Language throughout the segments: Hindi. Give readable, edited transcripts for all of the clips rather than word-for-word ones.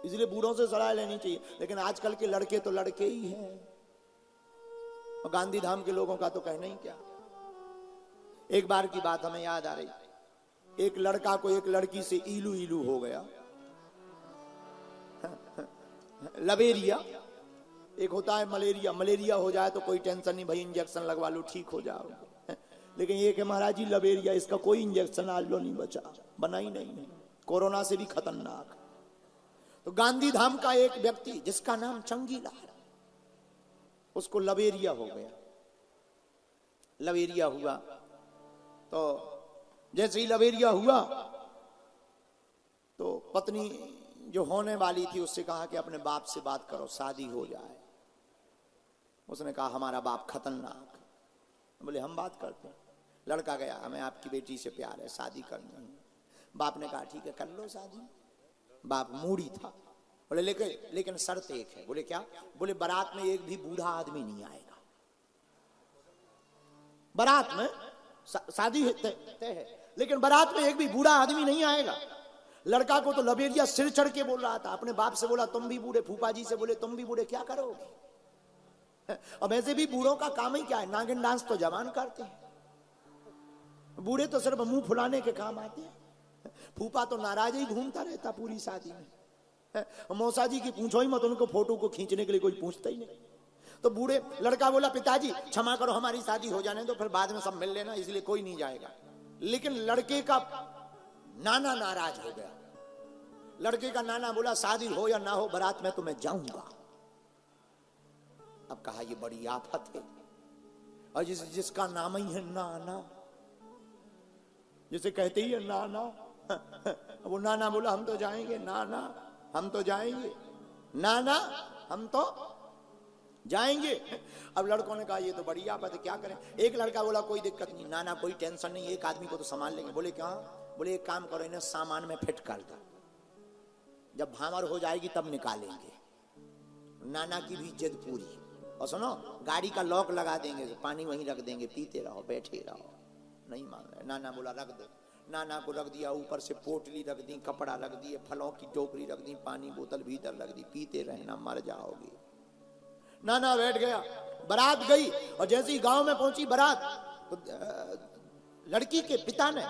इसलिए बूढ़ों से सलाह लेनी चाहिए। लेकिन आजकल के लड़के तो लड़के ही हैं, और गांधी धाम के लोगों का तो कहना ही क्या। एक बार की बात हमें याद आ रही, एक लड़का को एक लड़की से इलू इलू हो गया, लबेरिया। एक होता है मलेरिया, मलेरिया हो जाए तो कोई टेंशन नहीं भाई, इंजेक्शन लगवा लो ठीक हो जाओगे। लेकिन ये कि महाराज जी लबेरिया, इसका कोई इंजेक्शन आज लो नहीं बचा, बना ही नहीं है, कोरोना से भी खतरनाक। तो गांधी धाम का एक व्यक्ति जिसका नाम चंगीलाल, उसको लबेरिया हो गया। लबेरिया हुआ तो जैसे ही लबेरिया हुआ तो पत्नी जो होने वाली थी उससे कहा कि अपने बाप से बात करो, शादी हो जाए। उसने कहा हमारा बाप खतरनाक। बोले हम बात करते हैं। लड़का गया, हमें आपकी बेटी से प्यार है, शादी करनी है। बाप ने कहा ठीक है कर लो शादी। बाप मूड़ी था। बोले लेकिन शर्त एक है। बोले क्या? बोले बारात में एक भी बूढ़ा आदमी नहीं आएगा। बारात में शादी तय है, लेकिन बारात में एक भी बूढ़ा आदमी नहीं आएगा। लड़का को तो लबेरिया सिर चढ़ के बोल रहा था। अपने बाप से बोला तुम भी बूढ़े, फूफा जी से बोले तुम भी बूढ़े, क्या करोगे? अब ऐसे भी बूढ़ों का काम ही क्या है, नागिन डांस तो जवान करते हैं, बूढ़े तो सिर्फ मुंह फुलाने के काम आते हैं। फूफा तो नाराज ही घूमता रहता पूरी शादी में। मौसा जी की पूछो ही मत, उनको फोटो को खींचने के लिए कोई पूछता ही नहीं। तो बूढ़े, लड़का बोला पिताजी क्षमा करो हमारी शादी हो जाने दो, फिर बाद में सब मिल लेना, इसलिए कोई नहीं जाएगा। लेकिन लड़के का नाना नाराज हो गया। लड़के का नाना बोला शादी हो या ना हो बारात में तो मैं जाऊंगा। अब कहा ये बड़ी आफत है, और जिसका नाम ही है नाना, जिसे कहते ही है नाना, वो नाना बोला हम तो जाएंगे, नाना हम तो जाएंगे, नाना हम तो जाएंगे। अब लड़कों ने कहा ये तो बड़ी आफत है, क्या करें। एक लड़का बोला कोई दिक्कत नहीं नाना, कोई टेंशन नहीं, एक आदमी को तो संभाल लेंगे। बोले क्या? बोले एक काम करो, इन्हें सामान में फिट कर दो, जब भामर हो जाएगी तब निकालेंगे। नाना की भी जिद पूरी। और सुनो गाड़ी का लॉक लगा देंगे, पानी वहीं रख देंगे, पीते रहो बैठे रहो। नहीं मान रहे। नाना बोला रख दो। नाना को रख दिया, ऊपर से पोटली रख दी, कपड़ा रख दिए, फलों की टोकरी रख दी, पानी बोतल भीतर रख दी, पीते रहना मर जाओगे। नाना बैठ गया। बारात गई, और जैसे ही गांव में पहुंची बारात, तो लड़की के पिता ने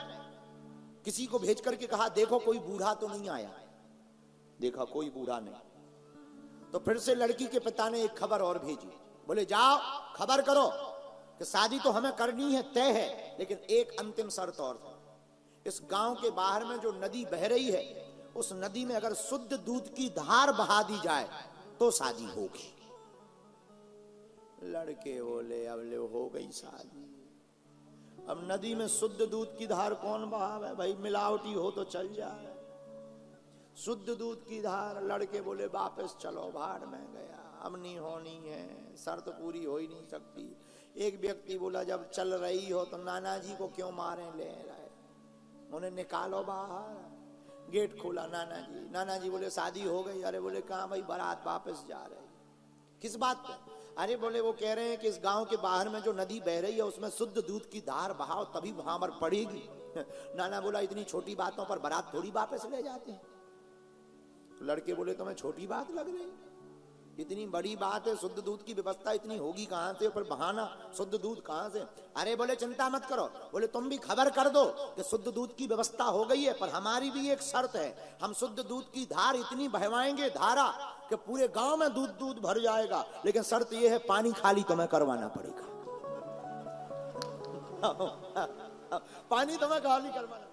किसी को भेज करके कहा देखो कोई बूढ़ा तो नहीं आया। देखा कोई बूढ़ा नहीं। तो फिर से लड़की के पिता ने एक खबर और भेजी। बोले जाओ खबर करो कि शादी तो हमें करनी है, तय है, लेकिन एक अंतिम शर्त और था। इस गांव के बाहर में जो नदी बह रही है, उस नदी में अगर शुद्ध दूध की धार बहा दी जाए तो शादी होगी। लड़के बोले अब ले हो गई शादी। अब नदी में शुद्ध दूध की धार कौन बहावे भाई, मिलावटी हो तो चल जाए। शुद्ध दूध की धार। लड़के बोले वापस चलो, भाड़ में गया, अब नहीं होनी है, शर्त पूरी हो ही नहीं सकती। एक व्यक्ति बोला जब चल रही हो तो नाना जी को क्यों मारे ले रहे, उन्हें निकालो बाहर। गेट खोला, नाना जी बोले शादी हो गई। अरे बोले कहाँ भाई, बारात वापस जा रही। किस बात पे? अरे बोले वो कह रहे हैं कि इस गांव के बाहर में जो नदी बह रही है उसमें शुद्ध दूध की धार बहाओ तभी भामर पड़ेगी। नाना बोला इतनी छोटी बातों पर बारात थोड़ी वापस ले जाते हैं। तो लड़के बोले तुम्हें छोटी बात लग रही, इतनी बड़ी बात है, शुद्ध दूध की व्यवस्था इतनी होगी कहां से, पर बहाना शुद्ध दूध कहां से। अरे बोले चिंता मत करो, बोले तुम भी खबर कर दो कि शुद्ध दूध की व्यवस्था हो गई है, पर हमारी भी एक शर्त है, हम शुद्ध दूध की धार इतनी बहवाएंगे धारा कि पूरे गांव में दूध दूध भर जाएगा, लेकिन शर्त यह है पानी खाली तुम्हें करवाना पड़ेगा। पानी तुम्हें खाली करवाना।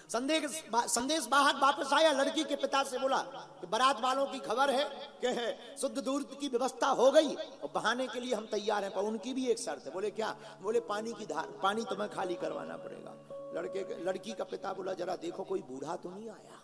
संदेश वाहक वापस आया, लड़की के पिता से बोला कि बारात वालों की खबर है कि शुद्ध दूध की व्यवस्था हो गई और बहाने के लिए हम तैयार हैं, पर उनकी भी एक शर्त है। बोले क्या? बोले पानी की धार, पानी तुम्हें खाली करवाना पड़ेगा। लड़की का पिता बोला जरा देखो कोई बूढ़ा तो नहीं आया,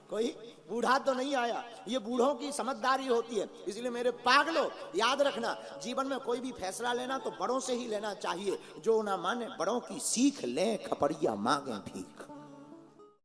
कोई बूढ़ा तो नहीं आया। ये बूढ़ों की समझदारी होती है। इसलिए मेरे पागलो याद रखना, जीवन में कोई भी फैसला लेना तो बड़ों से ही लेना चाहिए। जो ना माने बड़ों की सीख लें, खपड़िया मांगे भीख।